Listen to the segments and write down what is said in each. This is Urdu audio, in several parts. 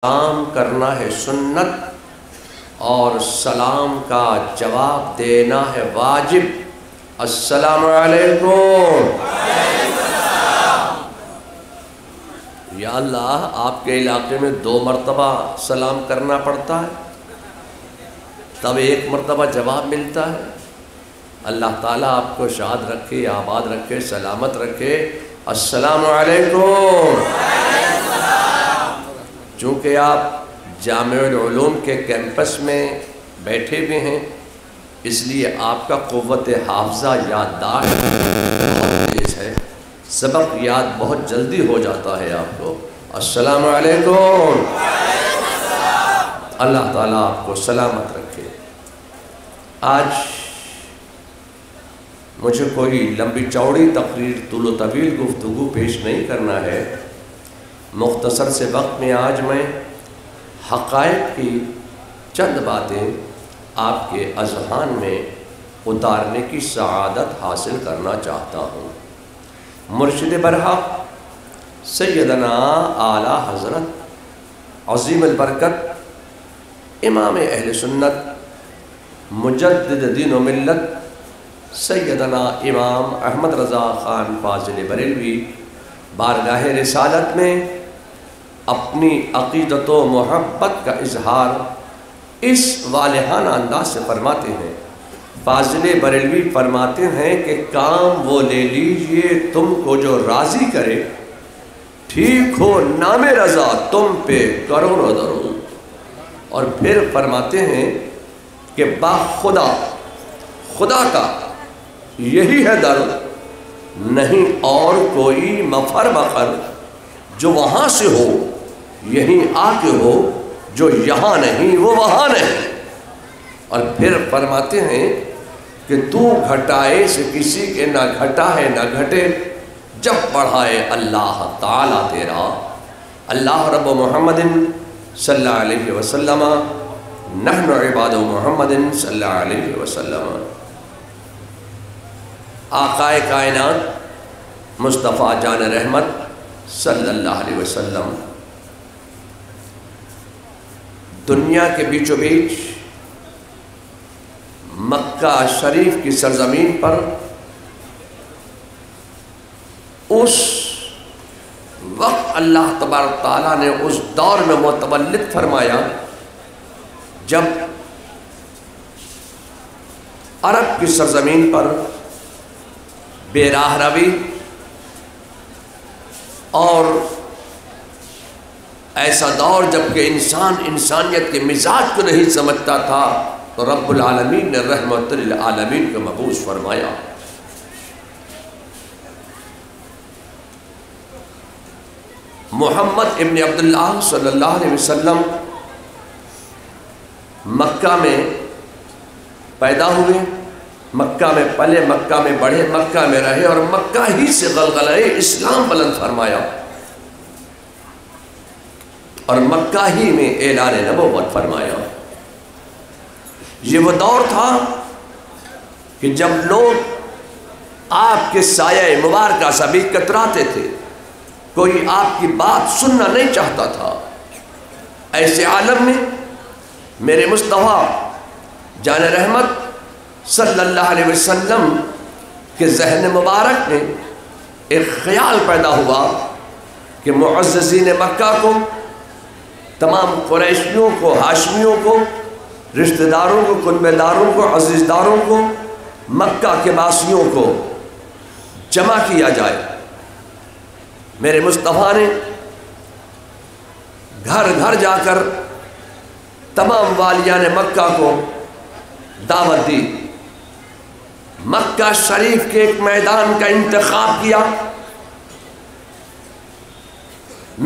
سلام کرنا ہے سنت اور سلام کا جواب دینا ہے واجب۔ السلام علیکم۔ یا اللہ، آپ کے علاقے میں 2 مرتبہ سلام کرنا پڑتا ہے، تب 1 مرتبہ جواب ملتا ہے۔ اللہ تعالیٰ آپ کو شاد رکھے، آباد رکھے، سلامت رکھے۔ السلام علیکم۔ چونکہ آپ جامع العلوم کے کیمپس میں بیٹھے ہوئے ہیں، اس لیے آپ کا قوت حافظہ یادداشت بہت تیز ہے، سبق یاد بہت جلدی ہو جاتا ہے آپ کو۔ السلام علیکم۔ اللہ تعالیٰ آپ کو سلامت رکھے۔ آج مجھے کوئی لمبی چوڑی تقریر، طول و طویل گفتگو پیش نہیں کرنا ہے۔ مختصر سے وقت میں آج میں حقائق کی چند باتیں آپ کے اذہان میں اتارنے کی سعادت حاصل کرنا چاہتا ہوں۔ مرشد برحق سیدنا اعلیٰ حضرت عظیم البرکت امام اہل سنت مجدد دین و ملت سیدنا امام احمد رضا خان فاضل بریلوی بارگاہ رسالت میں اپنی عقیدت و محبت کا اظہار اس والہانہ انداز سے فرماتے ہیں۔ فاضل بریلوی فرماتے ہیں کہ کام وہ لے لیجئے تم کو جو راضی کرے، ٹھیک ہو نام رضا تم پہ کرو نہ درود۔ اور پھر فرماتے ہیں کہ با خدا کا یہی ہے در، نہیں اور کوئی مفر مخر، جو وہاں سے ہو یہیں آ کے ہو، جو یہاں نہیں وہ وہاں نہیں۔ اور پھر فرماتے ہیں کہ تو گھٹائے سے کسی کے نہ گھٹا ہے نہ گھٹے، جب بڑھائے اللہ تعالیٰ تیرا۔ اللہ رب محمد صلی اللہ علیہ وسلم، نحن عباد محمد صلی اللہ علیہ وسلم۔ آقائے کائنات مصطفیٰ جان رحمت صلی اللہ علیہ وسلم دنیا کے بیچ و بیچ مکہ شریف کی سرزمین پر اس وقت اللہ تبارک تعالیٰ نے اس دور میں متولد فرمایا جب عرب کی سرزمین پر بے راہ روی اور ایسا دور جب کہ انسان انسانیت کے مزاج کو نہیں سمجھتا تھا، تو رب العالمین نے رحمت للعالمین کو مبعوث فرمایا۔ محمد ابن عبداللہ صلی اللہ علیہ وسلم مکہ میں پیدا ہوئے، مکہ میں پلے، مکہ میں بڑھے، مکہ میں رہے اور مکہ ہی سے غلغلہ اسلام بلند فرمایا اور مکہ ہی میں اعلان نبوت فرمایا۔ یہ وہ دور تھا کہ جب لوگ آپ کے سایہ مبارکہ سے بھی کتراتے تھے، کوئی آپ کی بات سننا نہیں چاہتا تھا۔ ایسے عالم میں میرے مصطفیٰ جان رحمت صلی اللہ علیہ وسلم کے ذہن مبارک میں ایک خیال پیدا ہوا کہ معززین مکہ کو، تمام قریشیوں کو، ہاشمیوں کو، رشتہ داروں کو، کنبے داروں کو، عزیز داروں کو، مکہ کے باسیوں کو جمع کیا جائے۔ میرے مصطفیٰ نے گھر گھر جا کر تمام والیان مکہ کو دعوت دی، مکہ شریف کے ایک میدان کا انتخاب کیا۔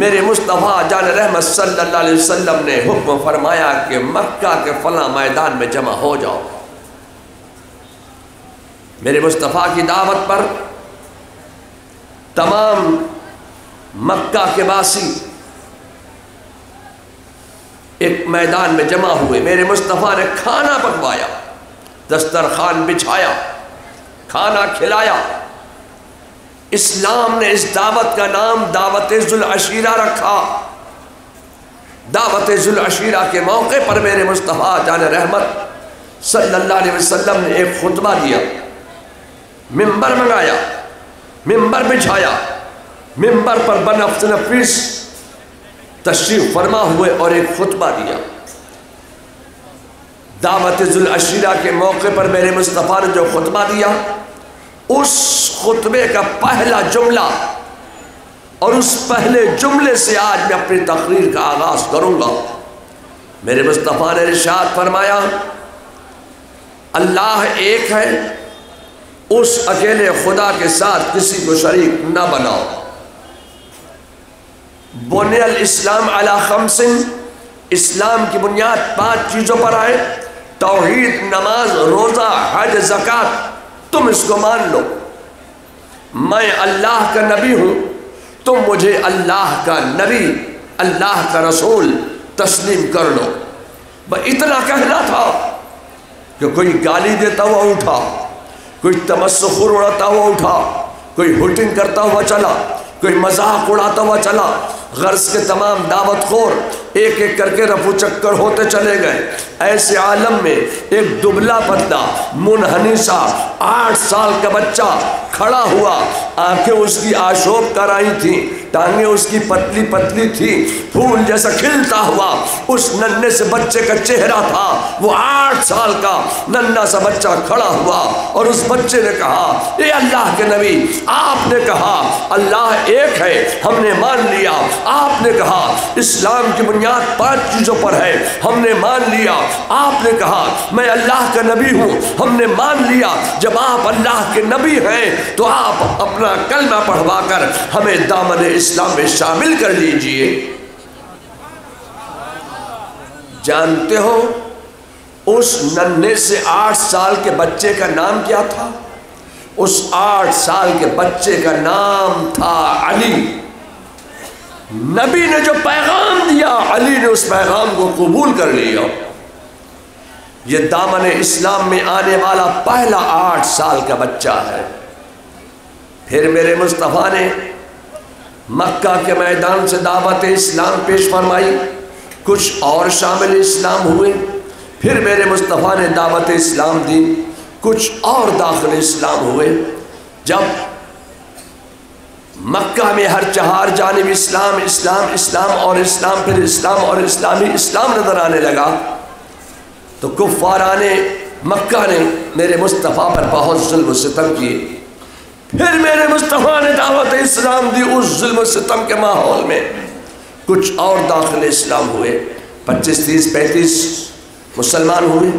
میرے مصطفیٰ جان رحمت صلی اللہ علیہ وسلم نے حکم فرمایا کہ مکہ کے فلاں میدان میں جمع ہو جاؤ۔ میرے مصطفیٰ کی دعوت پر تمام مکہ کے باسی ایک میدان میں جمع ہوئے۔ میرے مصطفیٰ نے کھانا پکوایا، دسترخوان بچھایا، کھانا کھلایا۔ اسلام نے اس دعوت کا نام دعوت ذوالعشیرہ رکھا۔ دعوت ذوالعشیرہ کے موقع پر میرے مصطفیٰ جان رحمت صلی اللہ علیہ وسلم نے ایک خطبہ دیا، ممبر منگایا، ممبر بچھایا، ممبر پر بنفس نفیس تشریف فرما ہوئے اور ایک خطبہ دیا۔ دعوت ذوالعشیرہ کے موقع پر میرے مصطفیٰ نے جو خطبہ دیا، اس خطبے کا پہلا جملہ اور اس پہلے جملے سے آج میں اپنی تقریر کا آغاز کروں گا۔ میرے مصطفیٰ نے ارشاد فرمایا، اللہ ایک ہے، اس اکیلے خدا کے ساتھ کسی کو شریک نہ بناؤ۔ بنی الاسلام علی خمس، اسلام کی بنیاد 5 چیزوں پر آئے، توحید، نماز، روزہ، حج، زکوٰۃ، تم اس کو مان لو۔ میں اللہ کا نبی ہوں، تم مجھے اللہ کا نبی، اللہ کا رسول تسلیم کر لو۔ بس اتنا کہنا تھا کہ کوئی گالی دیتا ہوا اٹھا، کوئی تمسخر اڑاتا ہوا اٹھا، کوئی ہوٹنگ کرتا ہوا چلا، کوئی مذاق اڑاتا ہوا چلا۔ غرض کے تمام دعوت خور ایک ایک کر کے رفو چکر ہوتے چلے گئے۔ ایسے عالم میں ایک دبلا پتلا منحنی سا 8 سال کا بچہ کھڑا ہوا، آنکھیں اس کی آشوب کرائی تھیں، ٹانگیں اس کی پتلی پتلی تھی، پھول جیسا کھلتا ہوا اس ننھے سے بچے کا چہرہ تھا۔ وہ 8 سال کا ننھا سا بچہ کھڑا ہوا اور اس بچے نے کہا، اے اللہ کے نبی، آپ نے کہا اللہ ایک ہے، ہم نے مان لیا۔ آپ نے کہا اسلام کی بنیاد 5 چیزوں پر ہے، ہم نے مان لیا۔ آپ نے کہا میں اللہ کا نبی ہوں، ہم نے مان لیا۔ جب آپ اللہ کے نبی ہیں تو آپ اپنا کلمہ پڑھوا کر ہمیں دامن اسلام میں شامل کر لیجئے۔ جانتے ہو اس ننھے سے 8 سال کے بچے کا نام کیا تھا؟ اس 8 سال کے بچے کا نام تھا علی۔ نبی نے جو پیغام دیا، علی نے اس پیغام کو قبول کر لیا۔ یہ دامن اسلام میں آنے والا پہلا 8 سال کا بچہ ہے۔ پھر میرے مصطفیٰ نے مکہ کے میدان سے دعوت اسلام پیش فرمائی، کچھ اور شامل اسلام ہوئے۔ پھر میرے مصطفیٰ نے دعوت اسلام دی، کچھ اور داخل اسلام ہوئے۔ جب مکہ میں ہر 4 جانب اسلام اسلام اسلام اور اسلام، پھر اسلام اور اسلامی اسلام نظر آنے لگا تو کفاران مکہ نے میرے مصطفیٰ پر بہت ظلم و ستم کیے۔ پھر میرے مصطفیٰ نے دعوت اسلام دی، اس ظلم و ستم کے ماحول میں کچھ اور داخل اسلام ہوئے، 25 30 35 مسلمان ہوئے۔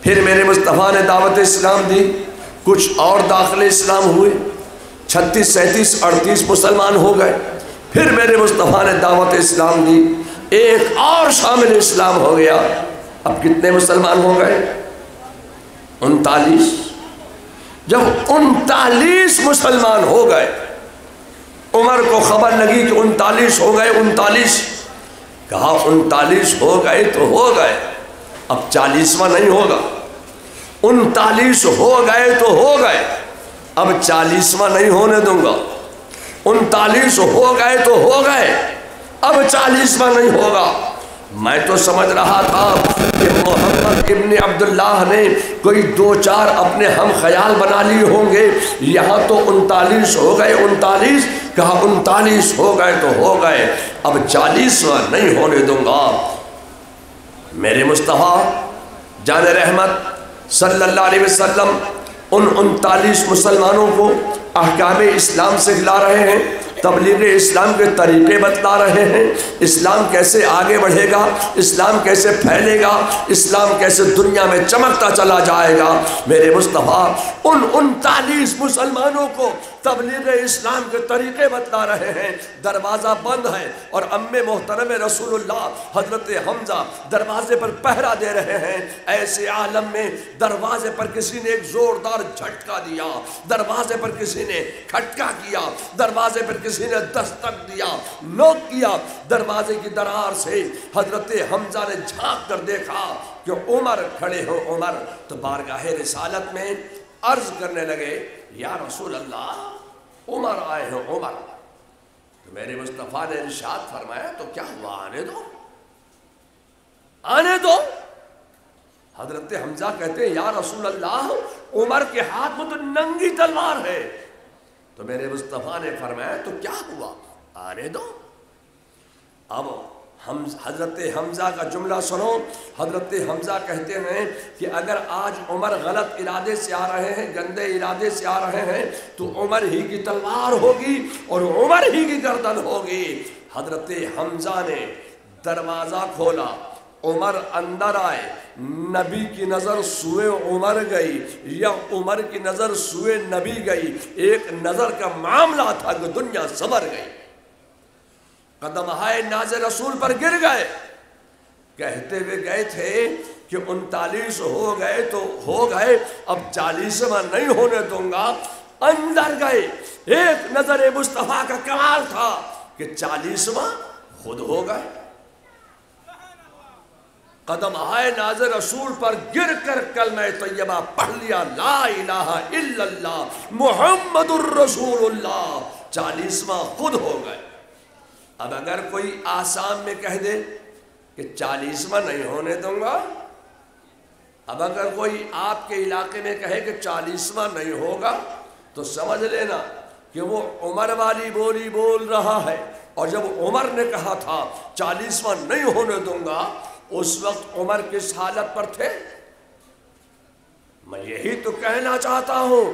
پھر میرے مصطفیٰ نے دعوت اسلام دی، کچھ اور داخل اسلام ہوئے، 36 37 38 مسلمان ہو گئے۔ پھر میرے مصطفیٰ نے دعوت اسلام دی، ایک اور شامل اسلام ہو گیا۔ اب کتنے مسلمان ہو گئے؟ 39۔ جب 39 مسلمان ہو گئے، عمر کو خبر لگی کہ 39 ہو گئے۔ 39 کہا 39 ہو گئے تو ہو گئے، اب 40واں نہیں ہوگا۔ 39 ہو گئے تو ہو گئے، اب 40واں نہیں ہونے دوں گا۔ 39 ہو گئے تو ہو گئے، اب 40واں نہیں ہوگا۔ میں تو سمجھ رہا تھا کہ محمد ابن عبداللہ نے کوئی 2 4 اپنے ہم خیال بنا لیے ہوں گے، یہاں تو 39 ہو گئے۔ 39 کہا 39 ہو گئے تو ہو گئے، اب 40واں نہیں ہونے دوں گا۔ میرے مصطفیٰ جان رحمت صلی اللہ علیہ وسلم ان 39 مسلمانوں کو احکام اسلام سے ہلا رہے ہیں، تبلیغ اسلام کے طریقے بتلا رہے ہیں، اسلام کیسے آگے بڑھے گا، اسلام کیسے پھیلے گا، اسلام کیسے دنیا میں چمکتا چلا جائے گا۔ میرے مصطفیٰ ان 39 مسلمانوں کو تبلیغ اسلام کے طریقے بتلا رہے ہیں۔ دروازہ بند ہے اور ام محترم رسول اللہ حضرت حمزہ دروازے پر پہرا دے رہے ہیں۔ ایسے عالم میں دروازے پر کسی نے ایک زوردار جھٹکا دیا، دروازے پر کسی نے کھٹکا کیا، دروازے پر کسی نے دستک دیا، نوک کیا۔ دروازے کی درار سے حضرت حمزہ نے جھانک کر دیکھا کہ عمر کھڑے ہو۔ عمر تو بارگاہ رسالت میں عرض کرنے لگے، یا رسول اللہ عمر آئے ہیں عمر۔ تو میرے مصطفیٰ نے ارشاد فرمایا تو کیا ہوا، آنے دو۔ آنے دو۔ حضرت حمزہ کہتے ہیں یا رسول اللہ عمر کے ہاتھ میں تو ننگی تلوار ہے۔ تو میرے مصطفیٰ نے فرمایا تو کیا ہوا، آنے دو۔ اب حضرت حمزہ کا جملہ سنو۔ حضرت حمزہ کہتے ہیں کہ اگر آج عمر غلط ارادے سے آ رہے ہیں، گندے ارادے سے آ رہے ہیں، تو عمر ہی کی تلوار ہوگی اور عمر ہی کی گردن ہوگی۔ حضرت حمزہ نے دروازہ کھولا، عمر اندر آئے، نبی کی نظر سوئے عمر گئی یا عمر کی نظر سوئے نبی گئی، ایک نظر کا معاملہ تھا کہ دنیا سنور گئی۔ قدم ہائے ناز رسول پر گر گئے، کہتے ہوئے گئے تھے کہ 39 ہو گئے تو ہو گئے، اب 40واں نہیں ہونے دوں گا۔ اندر گئے، ایک نظر مصطفیٰ کا کمال تھا کہ 40واں خود ہو گئے۔ قدم آئے ناز رسول پر گر کر کلمہ طیبہ پڑھ لیا، لا الہ الا اللہ محمد الرسول اللہ، 40واں خود ہو گئے۔ اب اگر کوئی آسام میں کہہ دے کہ 40واں نہیں ہونے دوں گا، اب اگر کوئی آپ کے علاقے میں کہے کہ 40واں نہیں ہوگا، تو سمجھ لینا کہ وہ عمر والی بولی بول رہا ہے۔ اور جب عمر نے کہا تھا 40واں نہیں ہونے دوں گا، اس وقت عمر کس حالت پر تھے؟ میں یہی تو کہنا چاہتا ہوں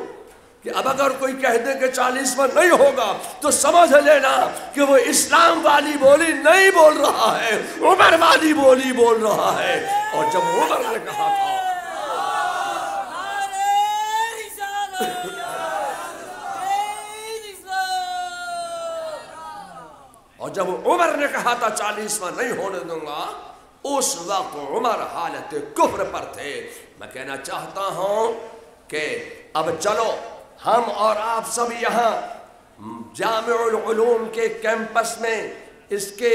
کہ اب اگر کوئی کہہ دے کہ 40واں نہیں ہوگا تو سمجھ لینا کہ وہ اسلام والی بولی نہیں بول رہا ہے، عمر والی بولی بول رہا ہے۔ اور جب عمر نے کہا تھا تھا 40واں نہیں ہونے دوں گا، اس وقت عمر حالت کفر پر تھے۔ میں کہنا چاہتا ہوں کہ اب چلو ہم اور آپ سب یہاں جامع العلوم کے کیمپس میں، اس کے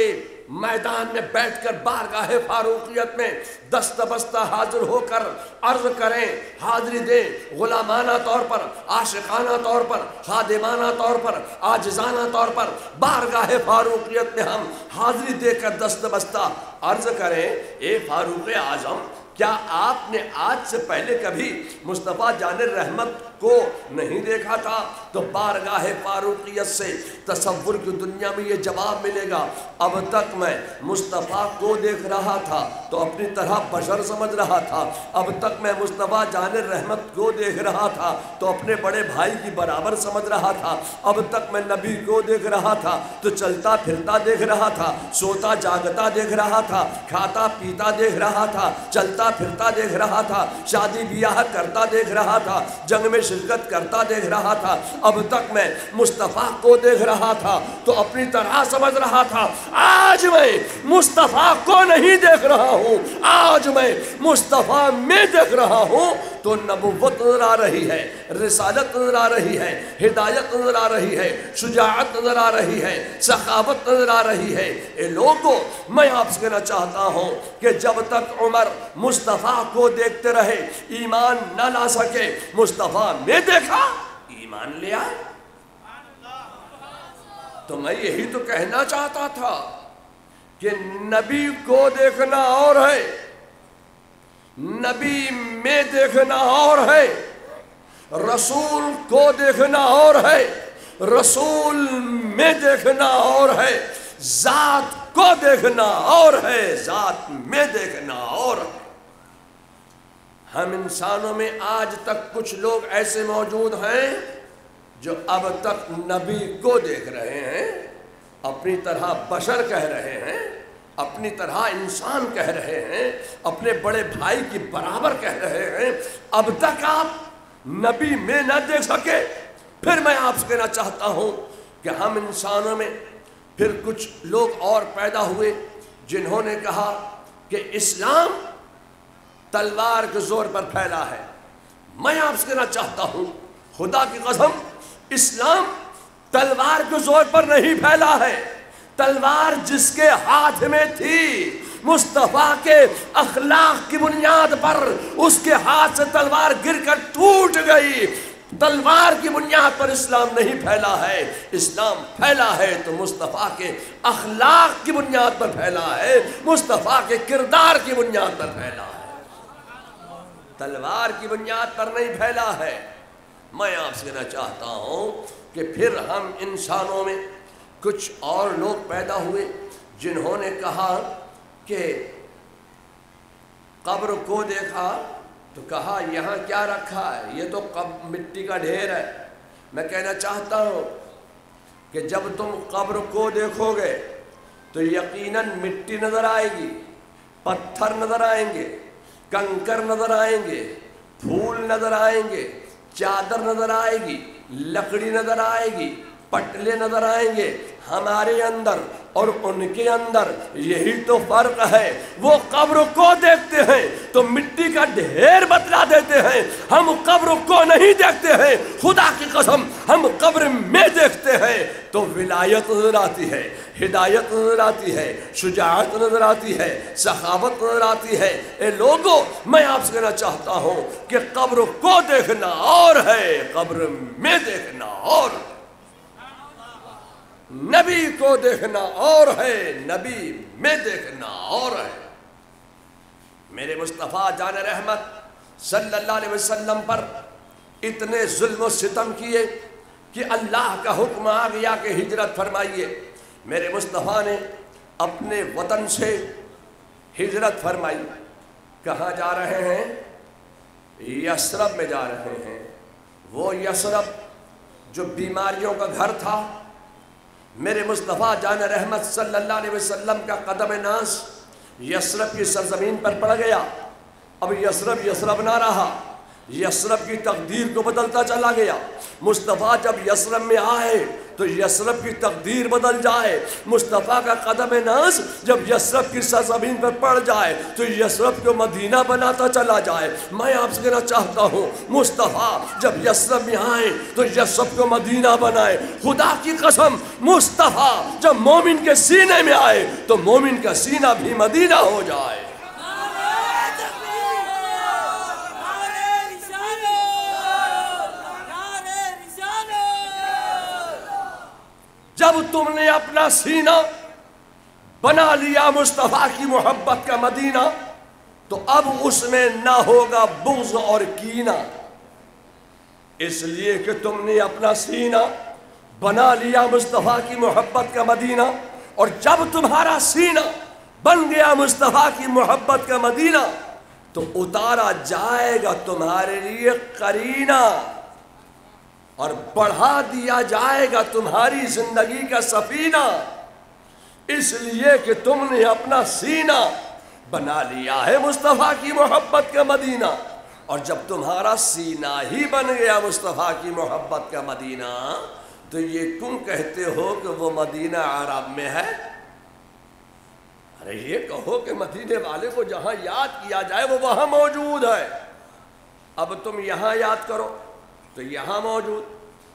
میدان میں بیٹھ کر بارگاہ فاروقیت میں دست بستہ حاضر ہو کر عرض کریں، حاضری دیں، غلامانہ طور پر، عاشقانہ طور پر، خادمانہ طور پر، عاجزانہ طور پر بارگاہ فاروقیت میں ہم حاضری دے کر دست بستہ عرض کریں، اے فاروق اعظم، کیا آپ نے آج سے پہلے کبھی مصطفیٰ جان رحمت کو نہیں دیکھا تھا؟ تو بارگاہ فاروقیت سے تصور کی دنیا میں یہ جواب ملے گا، اب تک میں مصطفیٰ کو دیکھ رہا تھا تو اپنی طرح بشر سمجھ رہا تھا، اب تک میں مصطفیٰ جان رحمت کو دیکھ رہا تھا تو اپنے بڑے بھائی کی برابر سمجھ رہا تھا، اب تک میں نبی کو دیکھ رہا تھا تو چلتا پھرتا دیکھ رہا تھا، سوتا جاگتا دیکھ رہا تھا، کھاتا پیتا دیکھ رہا تھا، چلتا پھرتا دیکھ رہا تھا، شادی بیاہ کرتا دیکھ رہا تھا، جنگ میں شرکت کرتا دیکھ رہا تھا، اب تک میں مصطفیٰ کو دیکھ رہا تھا تو اپنی طرح سمجھ رہا تھا۔ آج میں مصطفیٰ کو نہیں دیکھ رہا ہوں، آج میں مصطفیٰ میں دیکھ رہا ہوں تو نبوت نظر آ رہی ہے، رسالت نظر آ رہی ہے، ہدایت نظر آ رہی ہے، شجاعت نظر آ رہی ہے، سخاوت نظر آ رہی ہے۔ اے لوگوں، میں آپ سے کہنا چاہتا ہوں کہ جب تک عمر مصطفیٰ کو دیکھتے رہے ایمان نہ لا سکے، مصطفیٰ میں دیکھا ایمان لے آئے۔ تو میں یہی تو کہنا چاہتا تھا کہ نبی کو دیکھنا اور ہے، نبی میں دیکھنا اور ہے، رسول کو دیکھنا اور ہے، رسول میں دیکھنا اور ہے، ذات کو دیکھنا اور ہے، ذات میں دیکھنا اور ہے۔ ہم انسانوں میں آج تک کچھ لوگ ایسے موجود ہیں جو اب تک نبی کو دیکھ رہے ہیں، اپنی طرح بشر کہہ رہے ہیں، اپنی طرح انسان کہہ رہے ہیں، اپنے بڑے بھائی کی برابر کہہ رہے ہیں، اب تک آپ نبی میں نہ دیکھ سکے۔ پھر میں آپ سے کہنا چاہتا ہوں کہ ہم انسانوں میں پھر کچھ لوگ اور پیدا ہوئے جنہوں نے کہا کہ اسلام تلوار کے زور پر پھیلا ہے۔ میں آپ سے کہنا چاہتا ہوں خدا کی قسم، اسلام تلوار کے زور پر نہیں پھیلا ہے، تلوار جس کے ہاتھ میں تھی مصطفیٰ کے اخلاق کی بنیاد پر اس کے ہاتھ سے تلوار گر کر ٹوٹ گئی۔ تلوار کی بنیاد پر اسلام نہیں پھیلا ہے، اسلام پھیلا ہے تو مصطفیٰ کے اخلاق کی بنیاد پر پھیلا ہے، مصطفیٰ کے کردار کی بنیاد پر پھیلا ہے، تلوار کی بنیاد پر نہیں پھیلا ہے۔ میں آپ سے کہنا چاہتا ہوں کہ پھر ہم انسانوں میں کچھ اور لوگ پیدا ہوئے جنہوں نے کہا کہ قبر کو دیکھا تو کہا یہاں کیا رکھا ہے، یہ تو مٹی کا ڈھیر ہے۔ میں کہنا چاہتا ہوں کہ جب تم قبر کو دیکھو گے تو یقیناً مٹی نظر آئے گی، پتھر نظر آئیں گے، کنکر نظر آئیں گے، پھول نظر آئیں گے، چادر نظر آئے گی، لکڑی نظر آئے گی، پٹلے نظر آئیں گے۔ ہمارے اندر اور ان کے اندر یہی تو فرق ہے، وہ قبر کو دیکھتے ہیں تو مٹی کا ڈھیر بتلا دیتے ہیں، ہم قبر کو نہیں دیکھتے ہیں، خدا کی قسم ہم قبر میں دیکھتے ہیں تو ولایت نظر آتی ہے، ہدایت نظر آتی ہے، شجاعت نظر آتی ہے، سخاوت نظر آتی ہے۔ اے لوگوں، میں آپ سے کہنا چاہتا ہوں کہ قبر کو دیکھنا اور ہے، قبر میں دیکھنا اور ہے، نبی کو دیکھنا اور ہے، نبی میں دیکھنا اور ہے۔ میرے مصطفیٰ جان رحمت صلی اللہ علیہ وسلم پر اتنے ظلم و ستم کیے کہ اللہ کا حکم آ گیا کہ ہجرت فرمائیے۔ میرے مصطفیٰ نے اپنے وطن سے ہجرت فرمائی۔ کہاں جا رہے ہیں؟ یثرب میں جا رہے ہیں۔ وہ یثرب جو بیماریوں کا گھر تھا، میرے مصطفیٰ جان رحمت صلی اللہ علیہ وسلم کا قدم ناز یثرب کی سرزمین پر پڑ گیا۔ اب یثرب یثرب نہ رہا، یثرب کی تقدیر کو بدلتا چلا گیا۔ مصطفیٰ جب یثرب میں آئے تو یثرب کی تقدیر بدل جائے، مصطفیٰ کا قدم ناز جب یثرب کی سرزمین پر پڑ جائے تو یثرب کو مدینہ بناتا چلا جائے۔ میں آپ سے کہنا چاہتا ہوں مصطفیٰ جب یثرب میں آئے تو یثرب کو مدینہ بنائے۔ خدا کی قسم مصطفیٰ جب مومن کے سینے میں آئے تو مومن کا سینہ بھی مدینہ ہو جائے۔ جب تم نے اپنا سینہ بنا لیا مصطفیٰ کی محبت کا مدینہ تو اب اس میں نہ ہوگا بغض اور کینہ، اس لیے کہ تم نے اپنا سینہ بنا لیا مصطفیٰ کی محبت کا مدینہ، اور جب تمہارا سینہ بن گیا مصطفیٰ کی محبت کا مدینہ تو اتارا جائے گا تمہارے لیے قرینہ اور بڑھا دیا جائے گا تمہاری زندگی کا سفینہ، اس لیے کہ تم نے اپنا سینہ بنا لیا ہے مصطفیٰ کی محبت کا مدینہ۔ اور جب تمہارا سینہ ہی بن گیا مصطفیٰ کی محبت کا مدینہ تو یہ کیوں کہتے ہو کہ وہ مدینہ عرب میں ہے؟ ارے یہ کہو کہ مدینے والے کو جہاں یاد کیا جائے وہ وہاں موجود ہے۔ اب تم یہاں یاد کرو تو یہاں موجود،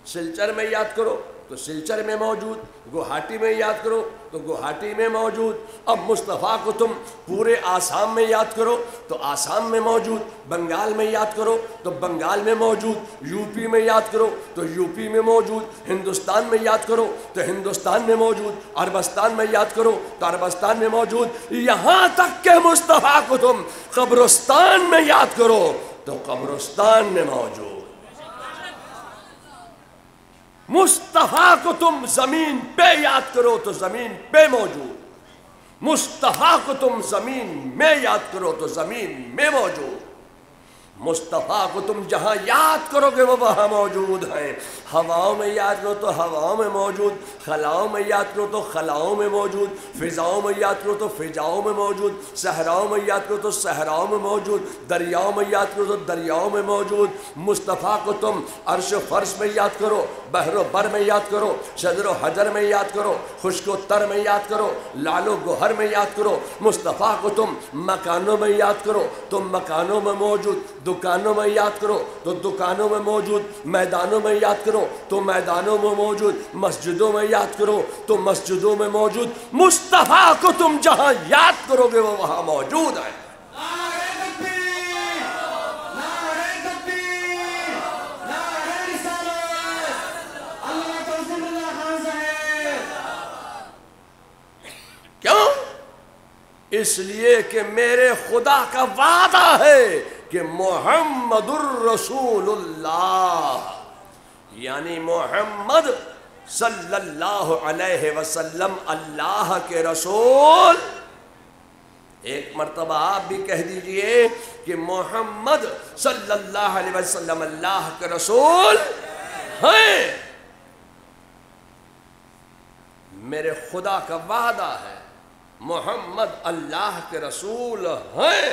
سلچر میں یاد کرو تو سلچر میں موجود، گوہاٹی میں یاد کرو تو گوہاٹی میں موجود۔ اب مصطفیٰ کو تم پورے آسام میں یاد کرو تو آسام میں موجود، بنگال میں یاد کرو تو بنگال میں موجود، یو پی میں یاد کرو تو یو پی میں موجود، ہندوستان میں یاد کرو تو ہندوستان میں موجود، عربستان میں یاد کرو تو عربستان میں موجود، یہاں تک کہ مصطفیٰ کو تم قبرستان میں یاد کرو تو قبرستان میں موجود۔ مصطفیٰ کو تم زمین پہ یاد کرو تو زمین پہ موجود، مصطفیٰ کو تم زمین میں یاد کرو تو زمین میں موجود، مصطفیٰ کو تم جہاں یاد کرو گے وہ وہاں موجود ہیں۔ ہواؤں میں یاد کرو تو ہواؤں میں موجود، خلاؤں میں یاد کرو تو خلاؤں میں موجود، فضاؤں میں یاد کرو تو فضاؤں میں موجود، صحراؤں میں یاد کرو تو صحراؤں میں موجود، دریاؤں میں یاد کرو تو دریاؤں میں موجود۔ مصطفیٰ کو تم عرش و فرش میں یاد کرو، بحر و بر میں یاد کرو، شجر و حجر میں یاد کرو، خشک و تر میں یاد کرو، لال و گوہر میں یاد کرو۔ مصطفیٰ کو تم مکانوں میں یاد کرو تو مکانوں میں موجود، دکانوں میں یاد کرو تو دکانوں میں موجود، میدانوں میں یاد کرو تو میدانوں میں موجود، مسجدوں میں یاد کرو تو مسجدوں میں موجود۔ مصطفیٰ کو تم جہاں یاد کرو گے وہ وہاں موجود ہے۔ اس لیے کہ میرے خدا کا وعدہ ہے کہ محمد الرسول اللہ، یعنی محمد صلی اللہ علیہ وسلم اللہ کے رسول۔ ایک مرتبہ آپ بھی کہہ دیجئے کہ محمد صلی اللہ علیہ وسلم اللہ کے رسول ہیں۔ میرے خدا کا وعدہ ہے محمد اللہ کے رسول ہیں،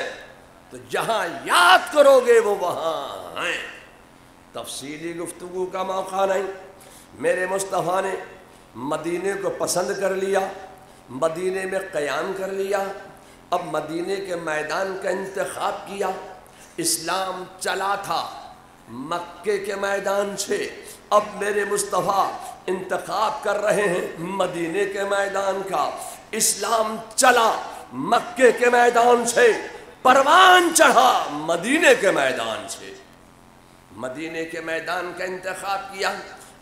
تو جہاں یاد کرو گے وہ وہاں ہیں۔ تفصیلی گفتگو کا موقع نہیں۔ میرے مصطفیٰ نے مدینے کو پسند کر لیا، مدینے میں قیام کر لیا، اب مدینے کے میدان کا انتخاب کیا۔ اسلام چلا تھا مکے کے میدان سے، اب میرے مصطفیٰ انتخاب کر رہے ہیں مدینے کے میدان کا۔ اسلام چلا مکے کے میدان سے، پروان چڑھا مدینے کے میدان سے۔ مدینے کے میدان کا انتخاب کیا،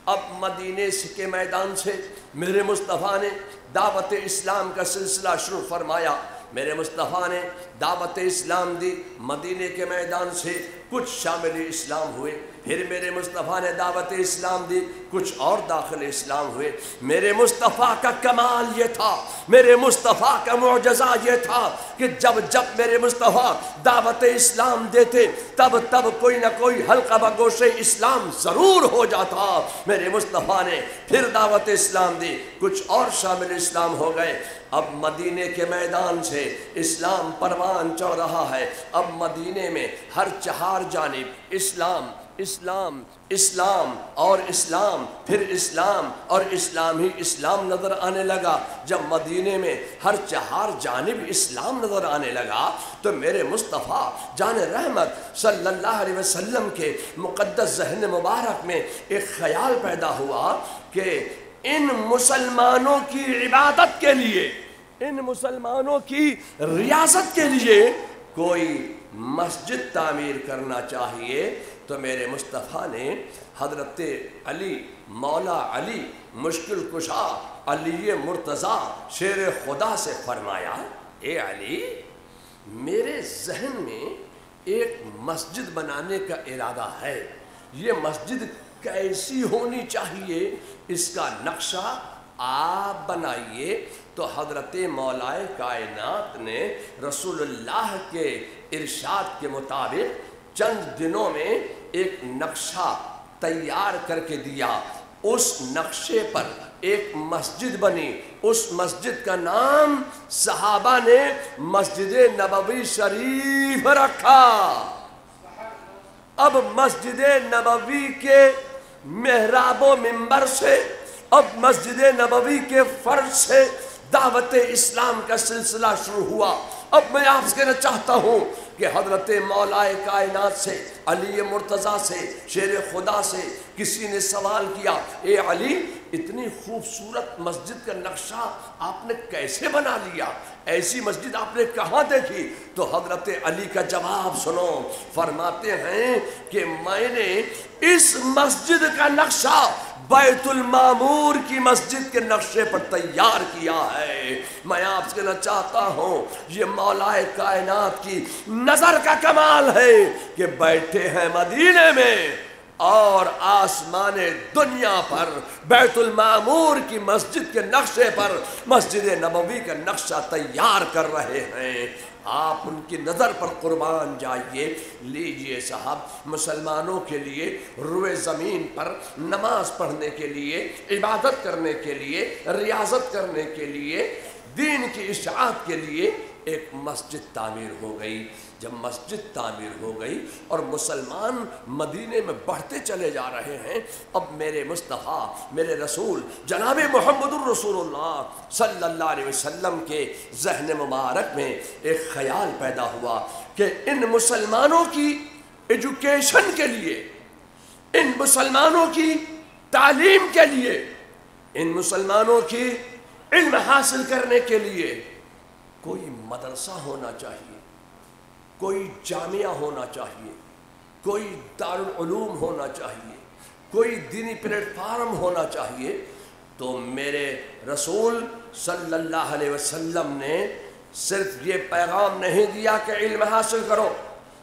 اب مدینے کے میدان سے میرے مصطفیٰ نے دعوت اسلام کا سلسلہ شروع فرمایا۔ میرے مصطفیٰ نے دعوت اسلام دی، مدینے کے میدان سے کچھ شامل اسلام ہوئے، پھر میرے مصطفیٰ نے دعوت اسلام دی، کچھ اور داخل اسلام ہوئے۔ میرے مصطفیٰ کا کمال یہ تھا، میرے مصطفیٰ کا معجزہ یہ تھا کہ جب جب میرے مصطفیٰ دعوت اسلام دیتے تب تب کوئی نہ کوئی حلقہ بگوش اسلام ضرور ہو جاتا۔ میرے مصطفیٰ نے پھر دعوت اسلام دی، کچھ اور شامل اسلام ہو گئے۔ اب مدینے کے میدان سے اسلام پروان چڑھ رہا ہے، اب مدینے میں ہر چہار جانب اسلام اسلام اسلام اور اسلام، پھر اسلام اور اسلام ہی اسلام نظر آنے لگا۔ جب مدینے میں ہر چہار جانب اسلام نظر آنے لگا تو میرے مصطفیٰ جان رحمت صلی اللہ علیہ وسلم کے مقدس ذہن مبارک میں ایک خیال پیدا ہوا کہ ان مسلمانوں کی عبادت کے لیے، ان مسلمانوں کی ریاست کے لیے کوئی مسجد تعمیر کرنا چاہیے۔ تو میرے مصطفیٰ نے حضرت علی، مولا علی مشکل کشا، علی مرتضیٰ شیر خدا سے فرمایا، اے علی، میرے ذہن میں ایک مسجد بنانے کا ارادہ ہے، یہ مسجد کیسی ہونی چاہیے، اس کا نقشہ آپ بنائیے۔ تو حضرت مولا کائنات نے رسول اللہ کے ارشاد کے مطابق چند دنوں میں ایک نقشہ تیار کر کے دیا، اس نقشے پر ایک مسجد بنی۔ اس مسجد کا نام صحابہ نے مسجد نبوی شریف رکھا۔ اب مسجد نبوی کے محراب و منبر سے، اب مسجد نبوی کے فرش سے دعوت اسلام کا سلسلہ شروع ہوا۔ اب میں آپ سے کہنا چاہتا ہوں کہ حضرت مولا کائنات سے، علی مرتضیٰ سے، شیر خدا سے کسی نے سوال کیا، اے علی، اتنی خوبصورت مسجد کا نقشہ آپ نے کیسے بنا لیا؟ ایسی مسجد آپ نے کہاں دیکھی؟ تو حضرت علی کا جواب سنو، فرماتے ہیں کہ میں نے اس مسجد کا نقشہ بیت المعمور کی مسجد کے نقشے پر تیار کیا ہے۔ میں آپ سے کہنا چاہتا ہوں یہ مولا کائنات کی نظر کا کمال ہے کہ بیٹھے ہیں مدینے میں اور آسمان دنیا پر بیت المعمور کی مسجد کے نقشے پر مسجد نبوی کا نقشہ تیار کر رہے ہیں۔ آپ ان کی نظر پر قربان جائیے۔ لیجئے صاحب، مسلمانوں کے لیے روئے زمین پر نماز پڑھنے کے لیے، عبادت کرنے کے لیے، ریاضت کرنے کے لیے، دین کی اشاعت کے لیے ایک مسجد تعمیر ہو گئی۔ جب مسجد تعمیر ہو گئی اور مسلمان مدینے میں بڑھتے چلے جا رہے ہیں، اب میرے مصطفیٰ، میرے رسول جناب محمد الرسول اللہ صلی اللہ علیہ وسلم کے ذہن مبارک میں ایک خیال پیدا ہوا کہ ان مسلمانوں کی ایجوکیشن کے لیے، ان مسلمانوں کی تعلیم کے لیے، ان مسلمانوں کی علم حاصل کرنے کے لیے کوئی مدرسہ ہونا چاہیے، کوئی جامعہ ہونا چاہیے، کوئی دارالعلوم ہونا چاہیے، کوئی دینی پلیٹ فارم ہونا چاہیے۔ تو میرے رسول صلی اللہ علیہ وسلم نے صرف یہ پیغام نہیں دیا کہ علم حاصل کرو،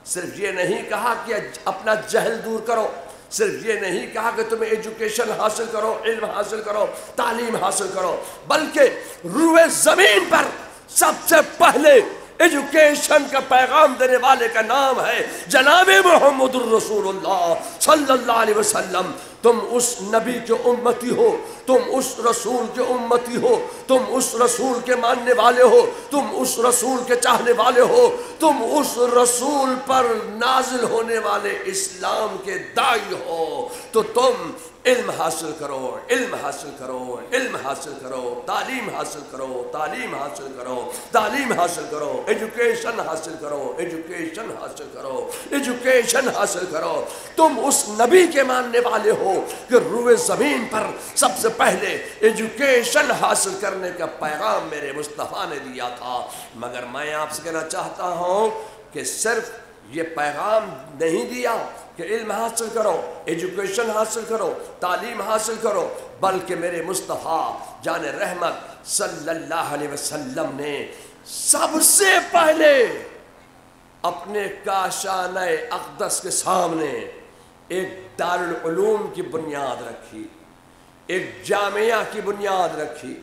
صرف یہ نہیں کہا کہ اپنا جہل دور کرو، صرف یہ نہیں کہا کہ تمہیں ایجوکیشن حاصل کرو، علم حاصل کرو، تعلیم حاصل کرو، بلکہ روئے زمین پر سب سے پہلے ایجوکیشن کا پیغام دینے والے کا نام ہے جناب محمد الرسول اللہ صلی اللہ علیہ وسلم۔ تم اس نبی کے امتی ہو، تم اس رسول کے امتی ہو، تم اس رسول کے ماننے والے ہو، تم اس رسول کے چاہنے والے ہو، تم اس رسول پر نازل ہونے والے اسلام کے داعی ہو، تو تم علم حاصل کرو، علم حاصل کرو، علم حاصل کرو، تعلیم حاصل کرو، تعلیم حاصل کرو، تعلیم حاصل کرو، ایجوکیشن حاصل کرو، ایجوکیشن حاصل کرو، ایجوکیشن حاصل کرو۔ تم اس نبی کے ماننے والے ہو کہ روئے زمین پر سب سے پہلے ایجوکیشن حاصل کرنے کا پیغام میرے مصطفیٰ نے دیا تھا، مگر میں آپ سے کہنا چاہتا ہوں کہ صرف یہ پیغام نہیں دیا کہ علم حاصل کرو، ایجوکیشن حاصل کرو، تعلیم حاصل کرو، بلکہ میرے مصطفیٰ جان رحمت صلی اللہ علیہ وسلم نے سب سے پہلے اپنے کاشانہ اقدس کے سامنے ایک دارالعلوم کی بنیاد رکھی، ایک جامعہ کی بنیاد رکھی،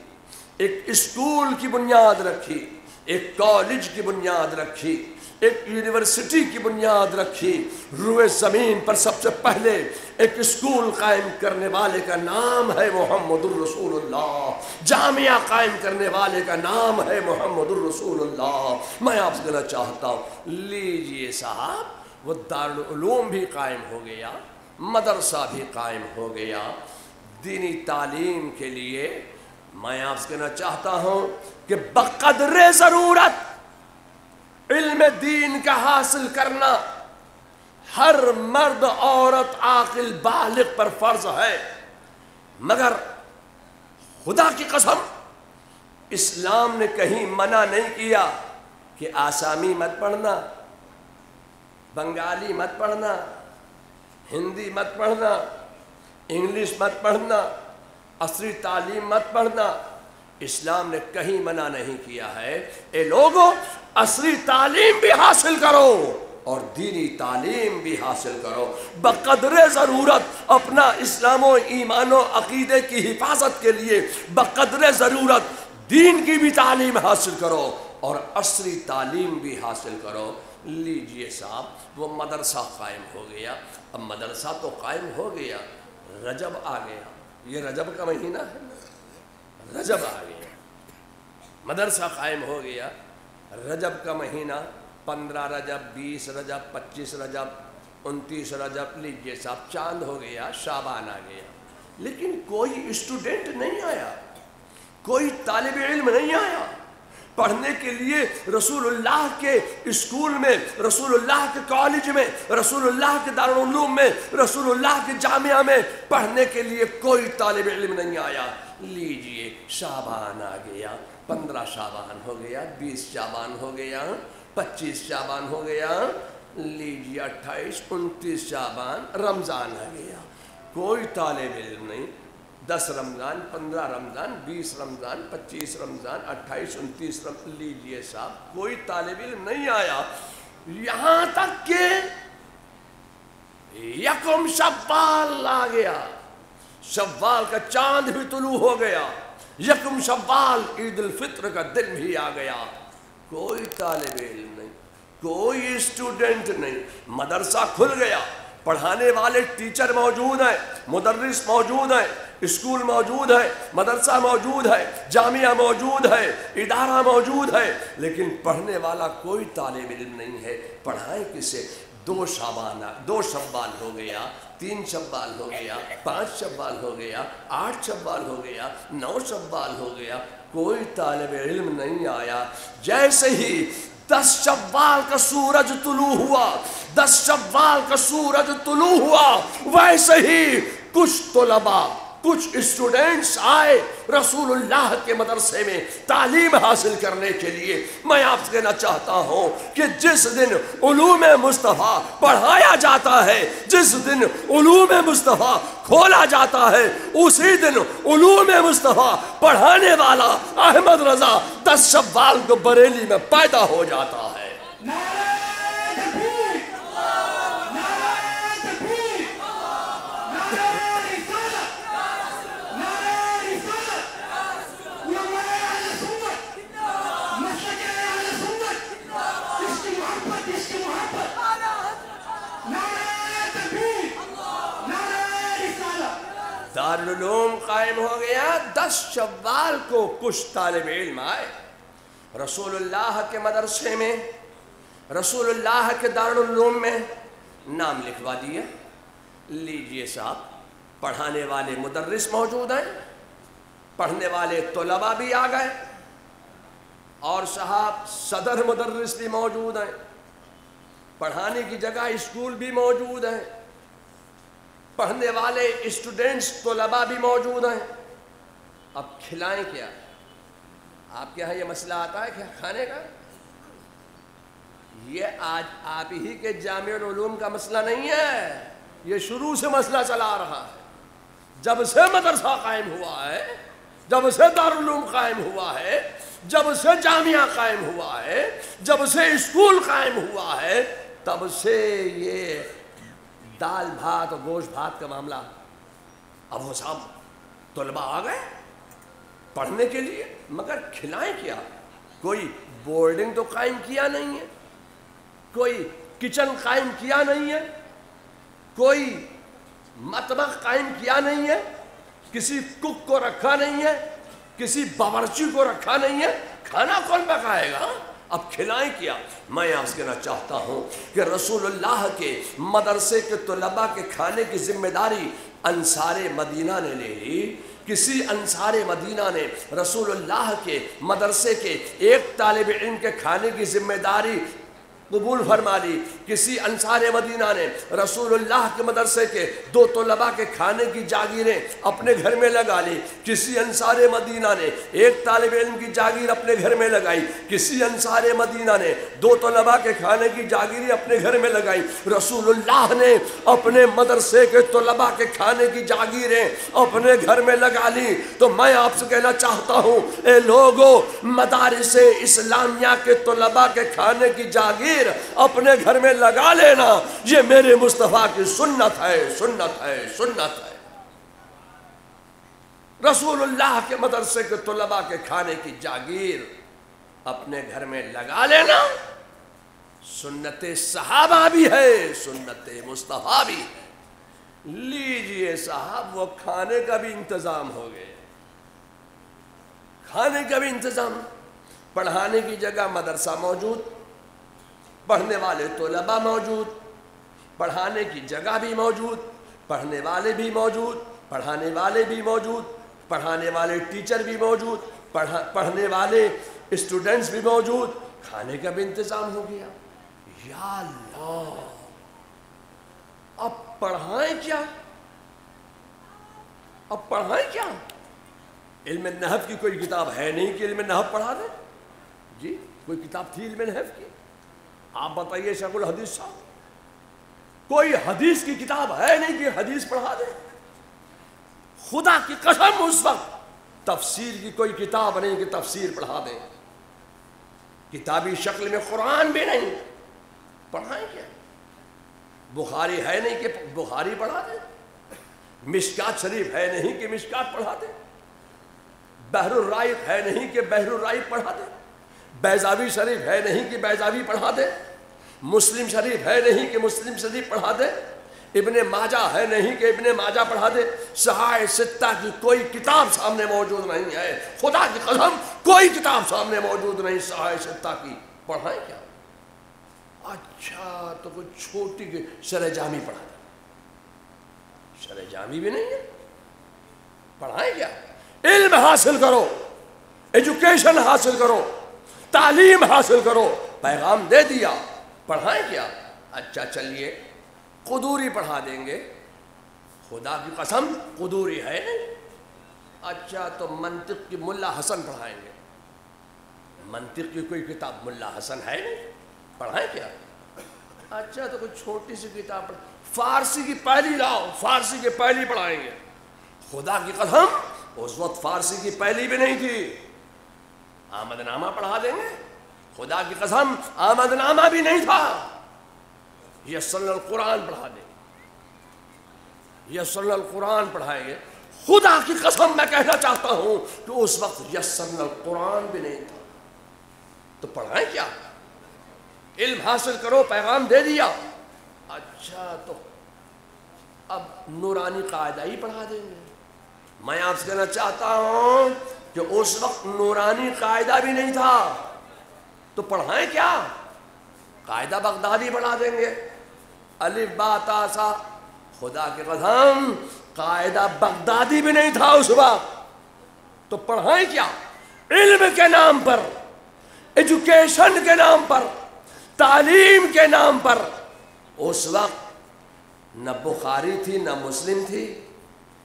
ایک اسکول کی بنیاد رکھی، ایک کالج کی بنیاد رکھی، ایک یونیورسٹی کی بنیاد رکھی۔ روئے زمین پر سب سے پہلے ایک اسکول قائم کرنے والے کا نام ہے محمد الرسول اللہ، جامعہ قائم کرنے والے کا نام ہے محمد الرسول اللہ۔ میں آپ سے کہنا چاہتا ہوں، لیجئے صاحب، وہ دارالعلوم بھی قائم ہو گیا، مدرسہ بھی قائم ہو گیا۔ دینی تعلیم کے لیے میں آپ سے کہنا چاہتا ہوں کہ بقدر ضرورت علم دین کا حاصل کرنا ہر مرد، عورت، عاقل، بالغ پر فرض ہے، مگر خدا کی قسم اسلام نے کہیں منع نہیں کیا کہ آسامی مت پڑھنا، بنگالی مت پڑھنا، ہندی مت پڑھنا، انگلش مت پڑھنا، عصری تعلیم مت پڑھنا۔ اسلام نے کہیں منع نہیں کیا ہے، اے لوگو عصری تعلیم بھی حاصل کرو اور دینی تعلیم بھی حاصل کرو، بقدر ضرورت اپنا اسلام و ایمان و عقیدے کی حفاظت کے لیے بقدر ضرورت دین کی بھی تعلیم حاصل کرو اور عصری تعلیم بھی حاصل کرو۔ لیجئے صاحب، وہ مدرسہ قائم ہو گیا۔ اب مدرسہ تو قائم ہو گیا، رجب آ گیا، یہ رجب کا مہینہ ہے، رجب آ گیا، مدرسہ قائم ہو گیا، رجب کا مہینہ، 15 رجب، 20 رجب، 25 رجب، 29 رجب، لیجئے صاحب چاند ہو گیا، شعبان آ گیا، لیکن کوئی اسٹوڈنٹ نہیں آیا، کوئی طالب علم نہیں آیا پڑھنے کے لیے رسول اللہ کے اسکول میں، رسول اللہ کے کالج میں، رسول اللہ کے دارالعلوم میں، رسول اللہ کے جامعہ میں پڑھنے کے لیے کوئی طالب علم نہیں آیا۔ لیجئے شعبان آ گیا، 15 شعبان ہو گیا، 20 شعبان ہو گیا، 25 شعبان ہو گیا، لیجئے 28 29 شعبان، رمضان آ گیا، کوئی طالب علم نہیں۔ 10 رمضان، 15 رمضان، 20 رمضان، 25 رمضان، 28 29 رمضان، لیجئے صاحب کوئی طالب علم نہیں آیا، یہاں تک کہ یکم شوال آ گیا، شوال کا چاند بھی طلوع ہو گیا، یکم شوال عید الفطر کا دن بھی آ گیا، کوئی طالب علم نہیں، کوئی اسٹوڈنٹ نہیں۔ مدرسہ کھل گیا، پڑھانے والے ٹیچر موجود ہیں، مدرس موجود ہیں، اسکول موجود ہے، مدرسہ موجود ہے، جامعہ موجود ہے، ادارہ موجود ہے، لیکن پڑھنے والا کوئی طالب علم نہیں ہے۔ پڑھائیں کسے؟ 2 شوال ہو گیا، 3 شوال ہو گیا، 5 شوال ہو گیا، 8 شوال ہو گیا، 9 شوال ہو گیا، کوئی طالب علم نہیں آیا۔ جیسے ہی 10 شوال کا سورج طلوع ہوا، 10 شوال کا سورج طلوع ہوا، ویسے ہی کچھ طلباء کچھ اسٹوڈنٹس آئے رسول اللہ کے مدرسے میں تعلیم حاصل کرنے کے لیے. میں آپ سے کہنا چاہتا ہوں کہ جس دن علوم مصطفیٰ پڑھایا جاتا ہے، جس دن علوم مصطفیٰ کھولا جاتا ہے، اسی دن علوم مصطفیٰ پڑھانے والا احمد رضا 10 شوال کو بریلی میں پیدا ہو جاتا ہے. دارالعلوم قائم ہو گیا. 10 شوال کو کچھ طالب علم آئے رسول اللہ کے مدرسے میں، رسول اللہ کے دارالعلوم میں نام لکھوا دیا. لیجئے صاحب، پڑھانے والے مدرس موجود ہیں، پڑھنے والے طلباء بھی آ گئے، اور صاحب صدر مدرس بھی موجود ہیں، پڑھانے کی جگہ اسکول بھی موجود ہیں، پڑھنے والے اسٹوڈنٹس طلباء بھی موجود ہیں. اب کھلائیں کیا؟ آپ کے ہاں یہ مسئلہ آتا ہے کہ کھانے کا؟ یہ آج آپ ہی کے جامع العلوم کا مسئلہ نہیں ہے، یہ شروع سے مسئلہ چلا رہا ہے. جب سے مدرسہ قائم ہوا ہے، جب سے دارالعلوم قائم ہوا ہے، جب سے جامعہ قائم ہوا ہے، جب سے اسکول قائم ہوا ہے، تب سے یہ دال بھات اور گوشت بھات کا معاملہ. اب وہ صاحب طلباء آ گئے پڑھنے کے لیے، مگر کھلائیں کیا؟ کوئی بورڈنگ تو قائم کیا نہیں ہے، کوئی کچن قائم کیا نہیں ہے، کوئی مطبخ قائم کیا نہیں ہے، کسی کک کو رکھا نہیں ہے، کسی باورچی کو رکھا نہیں ہے. کھانا کون پکائے گا؟ اب کھلائیں کیا؟ میں آپ سے کہنا چاہتا ہوں کہ رسول اللہ کے مدرسے کے طلباء کے کھانے کی ذمہ داری انصار مدینہ نے لے لی. کسی انصار مدینہ نے رسول اللہ کے مدرسے کے ایک طالب علم کے کھانے کی ذمہ داری قبول فرما لی. کسی انصار مدینہ نے رسول اللہ کے مدرسے کے 2 طلباء کے کھانے کی جاگیریں اپنے گھر میں لگا لی. کسی انصار مدینہ نے ایک طالب علم کی جاگیر اپنے گھر میں لگائی. کسی انصار مدینہ نے 2 طلباء کے کھانے کی جاگیریں اپنے گھر میں لگائی. رسول اللہ نے اپنے مدرسے کے طلباء کے کھانے کی جاگیریں اپنے گھر میں لگا لی. تو میں آپ سے کہنا چاہتا ہوں، اے لوگو، مدارس اسلامیہ کے طلباء کے کھانے کی جاگیر اپنے گھر میں لگا لینا، یہ میرے مصطفیٰ کی سنت ہے، سنت ہے، سنت ہے. رسول اللہ کے مدرسے کے طلباء کے کھانے کی جاگیر اپنے گھر میں لگا لینا سنت صحابہ بھی ہے، سنت مصطفیٰ بھی ہے. لیجئے صاحب، وہ کھانے کا بھی انتظام ہو گئے، کھانے کا بھی انتظام. پڑھانے کی جگہ مدرسہ موجود، پڑھنے والے طلباء موجود، پڑھانے کی جگہ بھی موجود، پڑھنے والے بھی موجود، پڑھانے والے بھی موجود، پڑھانے والے ٹیچر بھی موجود، پڑھنے والے اسٹوڈنٹس بھی موجود. کھانے کا بھی انتظام ہو گیا. یا اللہ، اب پڑھائیں کیا؟ اب پڑھائیں کیا؟ علم نحو کی کوئی کتاب ہے نہیں کہ علم نحو پڑھا دیں؟ جی کوئی کتاب تھی علم نحو کی؟ آپ بتائیے شیخ الحدیث صاحب، کوئی حدیث کی کتاب ہے نہیں کہ حدیث پڑھا دے؟ خدا کی قسم اس وقت تفسیر کی کوئی کتاب نہیں کہ تفسیر پڑھا دیں. کتابی شکل میں قرآن بھی نہیں، پڑھائیں کیا؟ بخاری ہے نہیں کہ بخاری پڑھا دیں، مشکات شریف ہے نہیں کہ مشکات پڑھا دیں، بحر الرائق ہے نہیں کہ بحر الرائق پڑھا دیں، بیضاوی شریف ہے نہیں کہ بیضاوی پڑھا دے، مسلم شریف ہے نہیں کہ مسلم شریف پڑھا دے، ابن ماجہ ہے نہیں کہ ابن ماجہ پڑھا دے. صحاح ستہ کی کوئی کتاب سامنے موجود نہیں ہے، خدا کی قسم کوئی کتاب سامنے موجود نہیں صحاح ستہ کی. پڑھائیں کیا؟ اچھا تو کوئی چھوٹی شرح جامی پڑھا دے، شرح جامی بھی نہیں ہے، پڑھائیں کیا؟ علم حاصل کرو، ایجوکیشن حاصل کرو، تعلیم حاصل کرو، پیغام دے دیا، پڑھائیں کیا؟ اچھا چلیے قدوری پڑھا دیں گے. خدا کی قسم قدوری ہے نہیں. اچھا تو منطق کی ملا حسن پڑھائیں گے. منطق کی کوئی کتاب ملا حسن ہے نہیں, پڑھائیں کیا؟ اچھا تو کوئی چھوٹی سی کتاب پڑھ, فارسی کی پہلی لاؤ, فارسی کی پہلی پڑھائیں گے. خدا کی قسم اس وقت فارسی کی پہلی بھی نہیں تھی. آمد نامہ پڑھا دیں گے. خدا کی قسم آمد نامہ بھی نہیں تھا. یسرنا القرآن پڑھا دیں گے, یسرنا القرآن پڑھائیں گے. خدا کی قسم میں کہنا چاہتا ہوں کہ اس وقت یسرنا القرآن بھی نہیں تھا. تو پڑھائیں کیا؟ علم حاصل کرو, پیغام دے دیا. اچھا تو اب نورانی قاعدہ ہی پڑھا دیں گے. میں آپ سے کہنا چاہتا ہوں کہ اس وقت نورانی قاعدہ بھی نہیں تھا. تو پڑھائیں کیا؟ قاعدہ بغدادی پڑھا دیں گے. الف با تا سا. خدا کی قسم قاعدہ بغدادی بھی نہیں تھا اس وقت. تو پڑھائیں کیا؟ علم کے نام پر, ایجوکیشن کے نام پر, تعلیم کے نام پر اس وقت نہ بخاری تھی نہ مسلم تھی.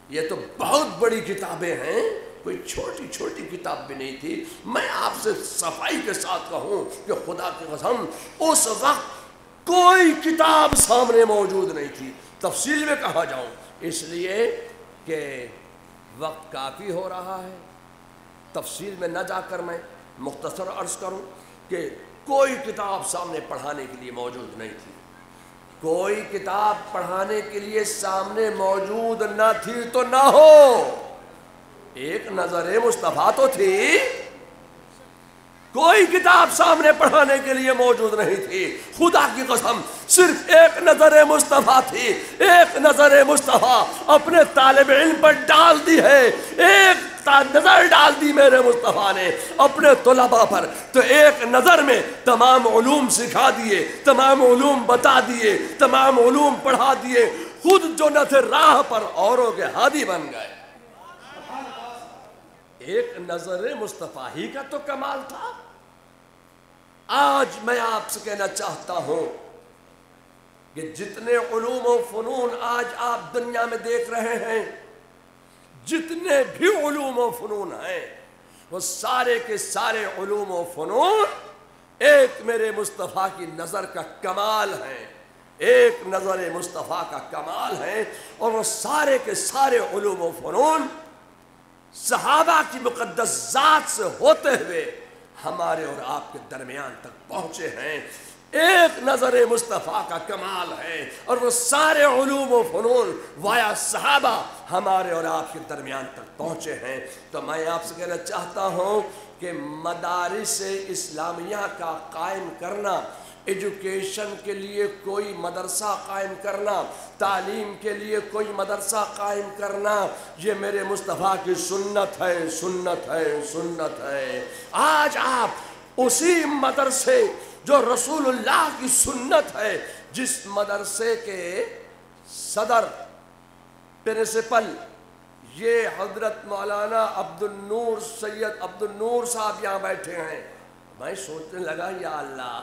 یہ تو بہت بڑی کتابیں ہیں, کوئی چھوٹی چھوٹی کتاب بھی نہیں تھی. میں آپ سے صفائی کے ساتھ کہوں کہ خدا کی قسم اس وقت کوئی کتاب سامنے موجود نہیں تھی. تفصیل میں کہا جاؤں اس لیے کہ وقت کافی ہو رہا ہے. تفصیل میں نہ جا کر میں مختصر عرض کروں کہ کوئی کتاب سامنے پڑھانے کے لیے موجود نہیں تھی. کوئی کتاب پڑھانے کے لیے سامنے موجود نہ تھی تو نہ ہو. ایک نظر مصطفیٰ تو تھی. کوئی کتاب سامنے پڑھانے کے لیے موجود نہیں تھی. خدا کی قسم صرف ایک نظر مصطفیٰ تھی. ایک نظر مصطفیٰ اپنے طالب علم پر ڈال دی ہے. ایک نظر ڈال دی میرے مصطفیٰ نے اپنے طلباء پر, تو ایک نظر میں تمام علوم سکھا دیے, تمام علوم بتا دیے, تمام علوم پڑھا دیے. خود جو نہ تھے راہ پر اوروں کے ہادی بن گئے. ایک نظر مصطفیٰ ہی کا تو کمال تھا. آج میں آپ سے کہنا چاہتا ہوں کہ جتنے علوم و فنون آج آپ دنیا میں دیکھ رہے ہیں, جتنے بھی علوم و فنون ہیں, وہ سارے کے سارے علوم و فنون ایک میرے مصطفیٰ کی نظر کا کمال ہے. ایک نظر مصطفیٰ کا کمال ہے. اور وہ سارے کے سارے علوم و فنون صحابہ کی مقدس ذات سے ہوتے ہوئے ہمارے اور آپ کے درمیان تک پہنچے ہیں. ایک نظر مصطفیٰ کا کمال ہے, اور وہ سارے علوم و فنون وایا صحابہ ہمارے اور آپ کے درمیان تک پہنچے ہیں. تو میں آپ سے کہنا چاہتا ہوں کہ مدارس اسلامیہ کا قائم کرنا, ایجوکیشن کے لیے کوئی مدرسہ قائم کرنا, تعلیم کے لیے کوئی مدرسہ قائم کرنا, یہ میرے مصطفیٰ کی سنت ہے, سنت ہے, سنت ہے. آج آپ اسی مدرسے جو رسول اللہ کی سنت ہے, جس مدرسے کے صدر پرنسپل یہ حضرت مولانا عبد النور سید عبد النور صاحب یہاں بیٹھے ہیں. میں سوچنے لگا یا اللہ,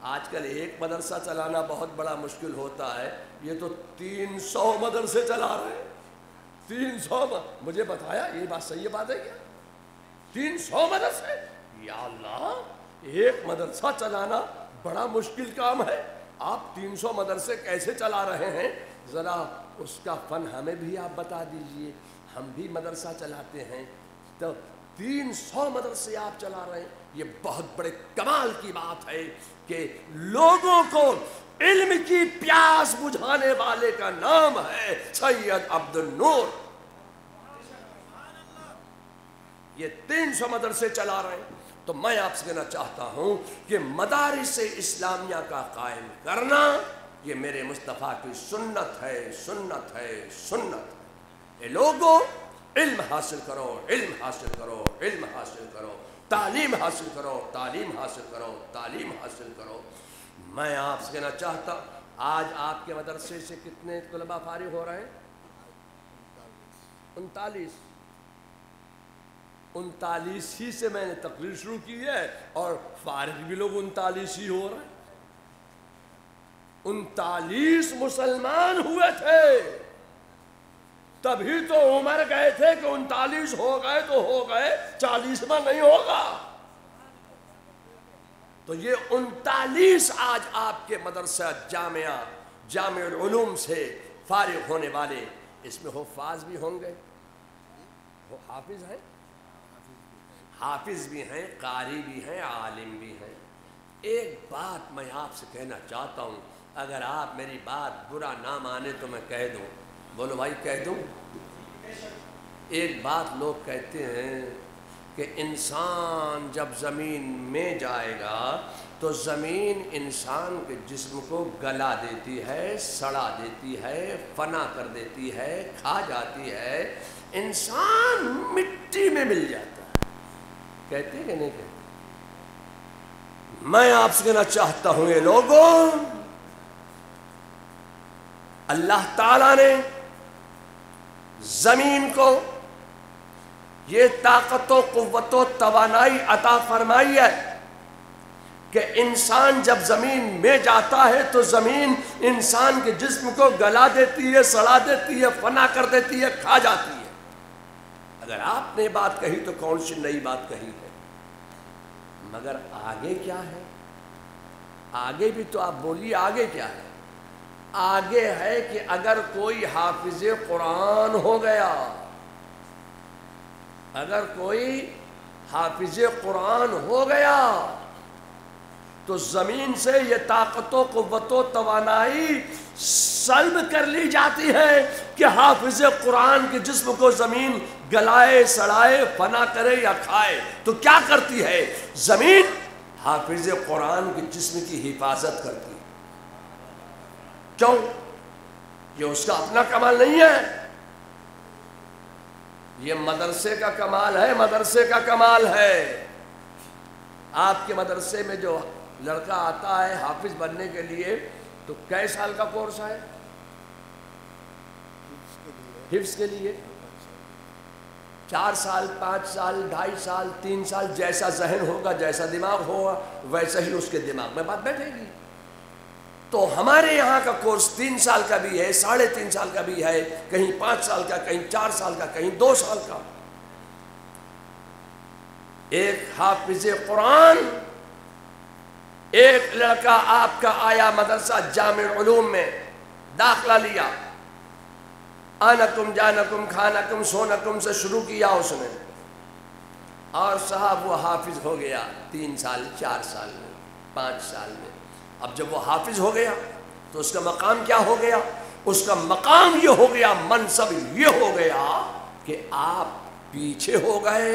آج کل ایک مدرسہ چلانا بہت بڑا مشکل ہوتا ہے, یہ تو 300 مدرسے چلا رہے ہیں. 300 مجھے بتایا یہ بات صحیح بات ہے کیا؟ 300 مدرسے, یا اللہ ایک مدرسہ چلانا بڑا مشکل کام ہے. آپ 300 مدرسے کیسے چلا رہے ہیں؟ ذرا اس کا فن ہمیں بھی آپ بتا دیجئے. ہم بھی مدرسہ چلاتے ہیں, تو 300 مدرسے آپ چلا رہے ہیں, یہ بہت بڑے کمال کی بات ہے کہ لوگوں کو علم کی پیاس بجھانے والے کا نام ہے سید عبد النور. یہ 300 مدرسے چلا رہے ہیں. تو میں آپ سے کہنا چاہتا ہوں کہ مدارس اسلامیہ کا قائم کرنا یہ میرے مصطفیٰ کی سنت ہے, سنت ہے, سنت ہے. اے لوگوں, علم حاصل کرو, علم حاصل کرو, علم حاصل کرو, تعلیم حاصل کرو, تعلیم حاصل کرو, تعلیم حاصل کرو. میں آپ سے کہنا چاہتا ہوں, آج آپ کے مدرسے سے کتنے طلباء فارغ ہو رہے ہیں؟ 39 ہی سے میں نے تقریر شروع کی ہے, اور فارغ بھی لوگ 39 ہی ہو رہے ہیں. 39 مسلمان ہوئے تھے. تبھی تو عمر گئے تھے کہ 39 ہو گئے تو ہو گئے، 40واں نہیں ہوگا۔ تو یہ 39 آج آپ کے مدرسہ جامع العلوم سے فارغ ہونے والے، اس میں حفاظ بھی ہوں گے، وہ حافظ ہیں، حافظ بھی ہیں، قاری بھی ہیں، عالم بھی ہیں۔ ایک بات میں آپ سے کہنا چاہتا ہوں، اگر آپ میری بات برا نہ مانے تو میں کہہ دوں، بولو بھائی کہہ دوں۔ ایک بات لوگ کہتے ہیں کہ انسان جب زمین میں جائے گا تو زمین انسان کے جسم کو گلا دیتی ہے، سڑا دیتی ہے، فنا کر دیتی ہے، کھا جاتی ہے، انسان مٹی میں مل جاتا ہے۔ کہتے ہیں کہ نہیں کہتے؟ میں آپ سے کہنا چاہتا ہوں یہ لوگوں، اللہ تعالیٰ نے زمین کو یہ طاقت و قوت و توانائی عطا فرمائی ہے کہ انسان جب زمین میں جاتا ہے تو زمین انسان کے جسم کو گلا دیتی ہے، سڑا دیتی ہے، فنا کر دیتی ہے، کھا جاتی ہے۔ اگر آپ نے بات کہی تو کون سی نئی بات کہی ہے؟ مگر آگے کیا ہے؟ آگے بھی تو آپ بولیے، آگے کیا ہے؟ آگے ہے کہ اگر کوئی حافظ قرآن ہو گیا، اگر کوئی حافظ قرآن ہو گیا تو زمین سے یہ طاقت و قوت و توانائی سلب کر لی جاتی ہے کہ حافظ قرآن کے جسم کو زمین گلائے، سڑائے، فنا کرے یا کھائے۔ تو کیا کرتی ہے زمین؟ حافظ قرآن کے جسم کی حفاظت کرتی ہے۔ کیوں؟ یہ اس کا اپنا کمال نہیں ہے، یہ مدرسے کا کمال ہے، مدرسے کا کمال ہے۔ آپ کے مدرسے میں جو لڑکا آتا ہے حافظ بننے کے لیے تو کئی سال کا کورس ہے حفظ کے لیے؟ 4 سال، 5 سال، 2.5 سال، 3 سال، جیسا ذہن ہوگا، جیسا دماغ ہوگا ویسا ہی اس کے دماغ میں بات بیٹھے گی۔ تو ہمارے یہاں کا کورس 3 سال کا بھی ہے، 3.5 سال کا بھی ہے، کہیں 5 سال کا، کہیں 4 سال کا، کہیں 2 سال کا۔ ایک حافظ قرآن، ایک لڑکا آپ کا آیا مدرسہ جامع العلوم میں، داخلہ لیا، آنکم جانکم کھانکم سونکم سے شروع کیا اس نے، اور صاحب وہ حافظ ہو گیا 3 سال، 4 سال میں، 5 سال میں۔ اب جب وہ حافظ ہو گیا تو اس کا مقام کیا ہو گیا؟ اس کا مقام یہ ہو گیا، منصب یہ ہو گیا کہ آپ پیچھے ہو گئے،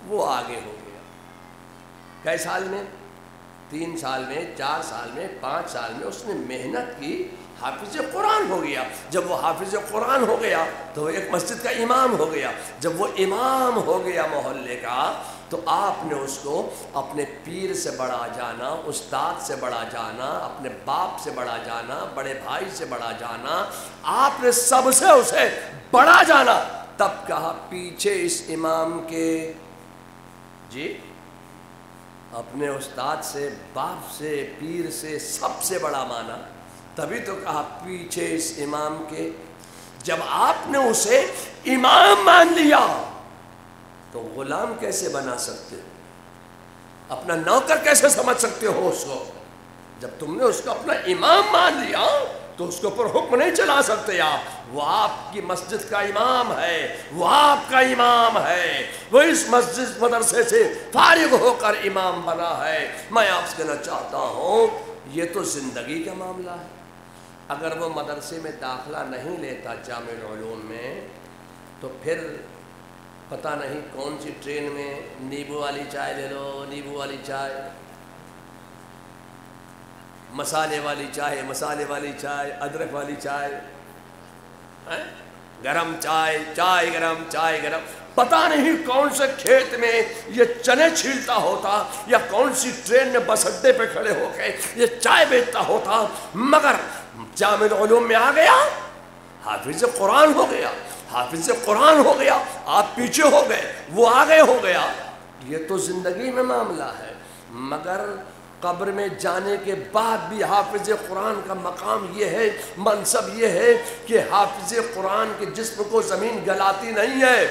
وہ آگے ہو گیا۔ کئی سال میں؟ 3 سال میں، 4 سال میں، 5 سال میں اس نے محنت کی، حافظ قرآن ہو گیا۔ جب وہ حافظ قرآن ہو گیا تو وہ ایک مسجد کا امام ہو گیا۔ جب وہ امام ہو گیا محلے کا تو آپ نے اس کو اپنے پیر سے بڑا جانا، استاد سے بڑا جانا، اپنے باپ سے بڑا جانا، بڑے بھائی سے بڑا جانا، آپ نے سب سے اسے بڑا جانا۔ تب کہا پیچھے اس امام کے، جی اپنے استاد سے، باپ سے، پیر سے سب سے بڑا مانا، تبھی تو کہا پیچھے اس امام کے۔ جب آپ نے اسے امام مان لیا تو غلام کیسے بنا سکتے ہو؟ اپنا نوکر کیسے سمجھ سکتے ہو اس کو؟ جب تم نے اس کو اپنا امام مان لیا تو اس کے اوپر حکم نہیں چلا سکتے آپ۔ وہ آپ کی مسجد کا امام ہے، وہ آپ کا امام ہے، وہ اس مسجد مدرسے سے فارغ ہو کر امام بنا ہے۔ میں آپ سے کہنا چاہتا ہوں یہ تو زندگی کا معاملہ ہے۔ اگر وہ مدرسے میں داخلہ نہیں لیتا جامع العلوم میں تو پھر پتہ نہیں کون سی ٹرین میں نیبو والی چائے لے لو، نیبو والی چائے، مسالے والی چائے، مسالے والی چائے، ادرک والی چائے، گرم چائے، چائے گرم، چائے گرم، پتہ نہیں کون سے کھیت میں یہ چنے چھیلتا ہوتا یا کون سی ٹرین میں بس اڈے پہ کھڑے ہو کے یہ چائے بیچتا ہوتا، مگر جامع العلوم میں آ گیا، حافظ قرآن ہو گیا، حافظ قرآن ہو گیا، آپ پیچھے ہو گئے، وہ آگے ہو گیا۔ یہ تو زندگی میں معاملہ ہے، مگر قبر میں جانے کے بعد بھی حافظ قرآن کا مقام یہ ہے، منصب یہ ہے کہ حافظ قرآن کے جسم کو زمین گلاتی نہیں ہے،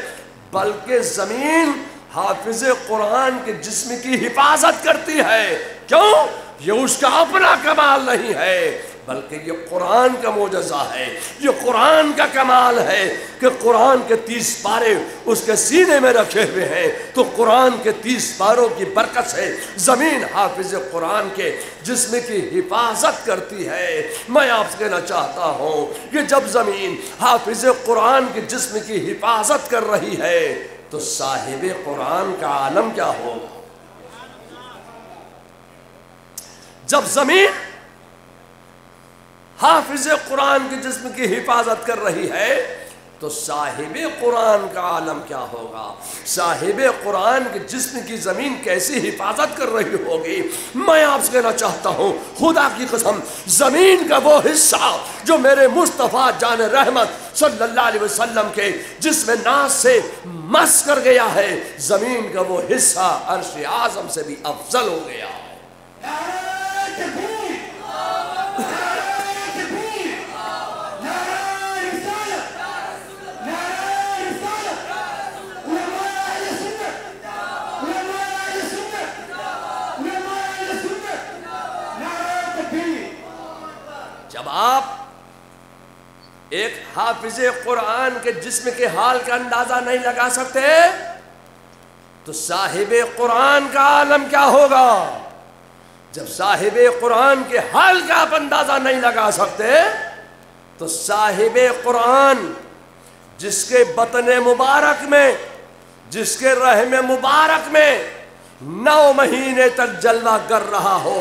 بلکہ زمین حافظ قرآن کے جسم کی حفاظت کرتی ہے۔ کیوں؟ یہ اس کا اپنا کمال نہیں ہے، بلکہ یہ قرآن کا معجزہ ہے، یہ قرآن کا کمال ہے کہ قرآن کے 30 پارے اس کے سینے میں رکھے ہوئے ہیں، تو قرآن کے 30 پاروں کی برکت سے زمین حافظ قرآن کے جسم کی حفاظت کرتی ہے۔ میں آپ سے کہنا چاہتا ہوں کہ جب زمین حافظ قرآن کے جسم کی حفاظت کر رہی ہے تو صاحب قرآن کا عالم کیا ہوگا؟ جب زمین حافظ قرآن کے جسم کی حفاظت کر رہی ہے تو صاحب قرآن کا عالم کیا ہوگا؟ صاحب قرآن کے جسم کی زمین کیسی حفاظت کر رہی ہوگی؟ میں آپ سے کہنا چاہتا ہوں خدا کی قسم، زمین کا وہ حصہ جو میرے مصطفیٰ جان رحمت صلی اللہ علیہ وسلم کے جسم ناز سے مس کر گیا ہے، زمین کا وہ حصہ عرش اعظم سے بھی افضل ہو گیا ہے۔ جب آپ ایک حافظ قرآن کے جسم کے حال کا اندازہ نہیں لگا سکتے تو صاحب قرآن کا عالم کیا ہوگا؟ جب صاحب قرآن کے حال کا آپ اندازہ نہیں لگا سکتے تو صاحب قرآن جس کے بطن مبارک میں، جس کے رحم مبارک میں 9 مہینے تک جلوہ گر رہا ہو،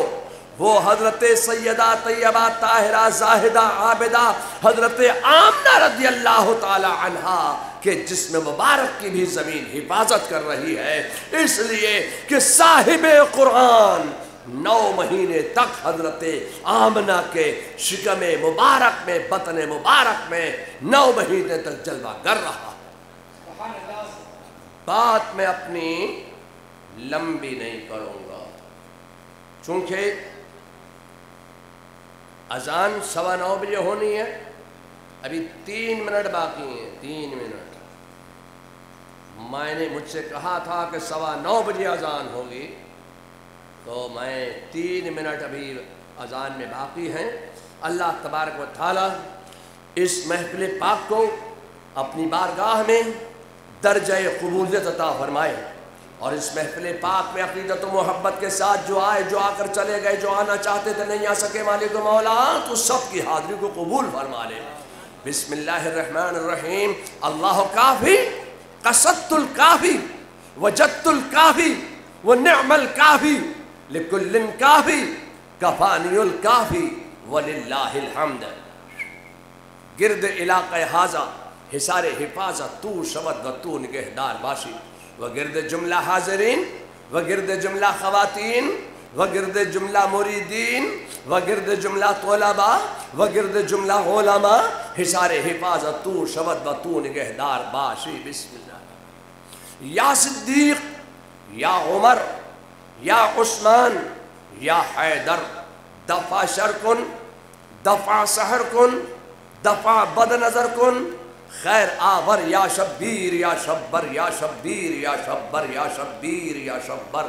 وہ حضرت سیدہ طیبہ طاہرہ زاہدہ عابدہ حضرت آمنہ رضی اللہ تعالی عنہا کہ جسم مبارک کی بھی زمین حفاظت کر رہی ہے، اس لیے کہ صاحب قرآن 9 مہینے تک حضرت آمنہ کے شکم مبارک میں، بطن مبارک میں 9 مہینے تک جلوہ گر رہا۔ بات میں اپنی لمبی نہیں کروں گا، چونکہ اذان 9:15 بجے ہونی ہے، ابھی 3 منٹ باقی ہیں، 3 منٹ۔ میں نے مجھ سے کہا تھا کہ 9:15 بجے اذان ہوگی، تو میں 3 منٹ ابھی اذان میں باقی ہیں۔ اللہ تبارک و تعالی اس محفل پاک کو اپنی بارگاہ میں درجہ قبولیت عطا فرمائے، اور اس محفل پاک میں عقیدت و محبت کے ساتھ جو آئے، جو آ کر چلے گئے، جو آنا چاہتے تھے نہیں آ سکے، مالک و مولا تو سب کی حاضری کو قبول فرما لے۔ بسم اللہ الرحمن الرحیم۔ اللہ کافی، قصدت الکافی، وجدت الکافی، ونعم الکافی، لکل کافی، کفانی الکافی، وللہ الحمد۔ گرد علاقہ حاضہ حصار حفاظت تو شود و تو نگہدار باشی، وگرد جملہ حاضرین، وگرد جملہ خواتین، وگرد جملہ مریدین، وگرد جملہ طلباء، وگرد جملہ علماء، حصار حفاظت تو شود و تو نگہدار باشی۔ بسم اللہ۔ یا صدیق، یا عمر، یا عثمان، یا حیدر، دفع شر کن، دفع سحر کن، دفع بد نظر کن، خیر آور یا شبیر یا شبر یا شبیر یا شبر یا شبیر یا شبر۔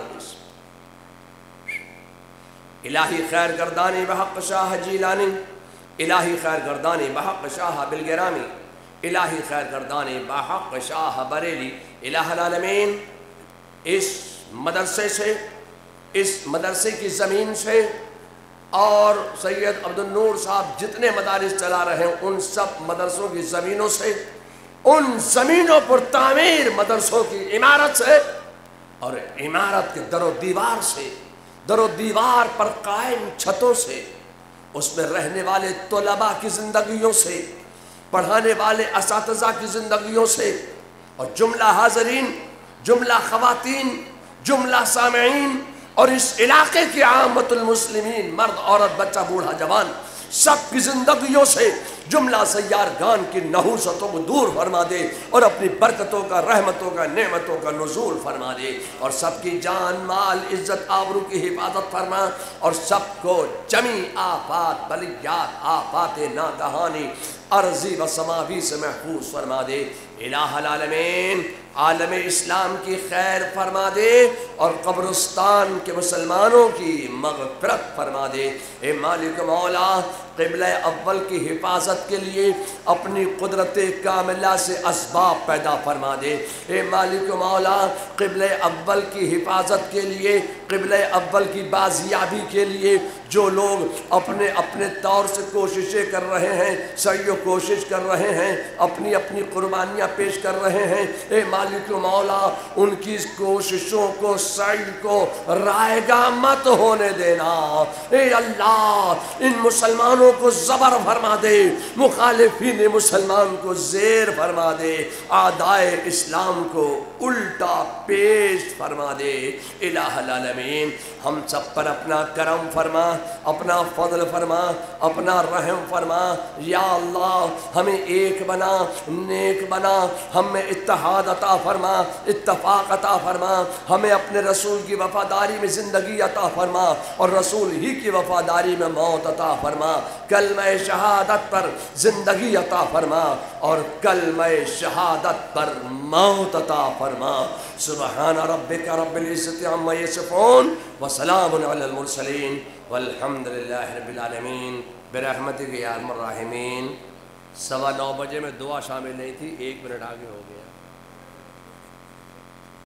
الہی خیر گردانی بحق شاہ جیلانی، الہی خیر گردانی بحق شاہ بلگرامی، الہی خیر گردانی بحق شاہ بریلی۔ الہ العالمین، اس مدرسے سے، اس مدرسے کی زمین سے اور سید عبد النور صاحب جتنے مدارس چلا رہے ہیں ان سب مدرسوں کی زمینوں سے، ان زمینوں پر تعمیر مدرسوں کی عمارت سے اور عمارت کے در و دیوار سے، در و دیوار پر قائم چھتوں سے، اس میں رہنے والے طلباء کی زندگیوں سے، پڑھانے والے اساتذہ کی زندگیوں سے، اور جملہ حاضرین، جملہ خواتین، جملہ سامعین، اور اس علاقے کے عامت المسلمین، مرد عورت بچہ بوڑھا جوان، سب کی زندگیوں سے جملہ سیارگان کی نحوستوں کو دور فرما دے اور اپنی برکتوں کا، رحمتوں کا، نعمتوں کا نزول فرما دے، اور سب کی جان مال عزت آبرو کی حفاظت فرما، اور سب کو جمی آفات بلیات آفات ناگہانی ارضی و سماوی سے محفوظ فرما دے۔ الہ العالمین عالم اسلام کی خیر فرما دے اور قبرستان کے مسلمانوں کی مغفرت فرما دے۔ اے مالک مولا قبلہ اول کی حفاظت کے لیے اپنی قدرت کاملہ سے اسباب پیدا فرما دے۔ اے مالک مولا قبلہ اول کی حفاظت کے لیے، قبلہ اول کی بازیابی کے لیے جو لوگ اپنے اپنے طور سے کوششیں کر رہے ہیں، سعی و کوشش کر رہے ہیں، اپنی اپنی قربانیاں پیش کر رہے ہیں، اے مالک مولا ان کی کوششوں کو، سعی کو رائے گاہ مت ہونے دینا۔ اے اللہ ان مسلمانوں کو زبر فرما دے، مخالفین مسلمان کو زیر فرما دے، اعدائے اسلام کو الٹا پیش فرما دے۔ الہ العالمین ہم سب پر اپنا کرم فرما، اپنا فضل فرما، اپنا رحم فرما۔ یا اللہ ہمیں ایک بنا، نیک بنا، ہم میں اتحاد عطا فرما، اتفاق عطا فرما، ہمیں اپنے رسول کی وفاداری میں زندگی عطا فرما اور رسول ہی کی وفاداری میں موت عطا فرما۔ کلمہ شہادت پر زندگی عطا فرما اور کلمہ شہادت پر موت عطا فرما۔ سبحان ربک رب العزت عما یصفون وسلام علی المرسلین والحمد للہ رب العالمین برحمتک یا ارحم الراحمین۔ 9:15 بجے میں دعا شامل نہیں تھی، 1 منٹ آگے ہو گیا۔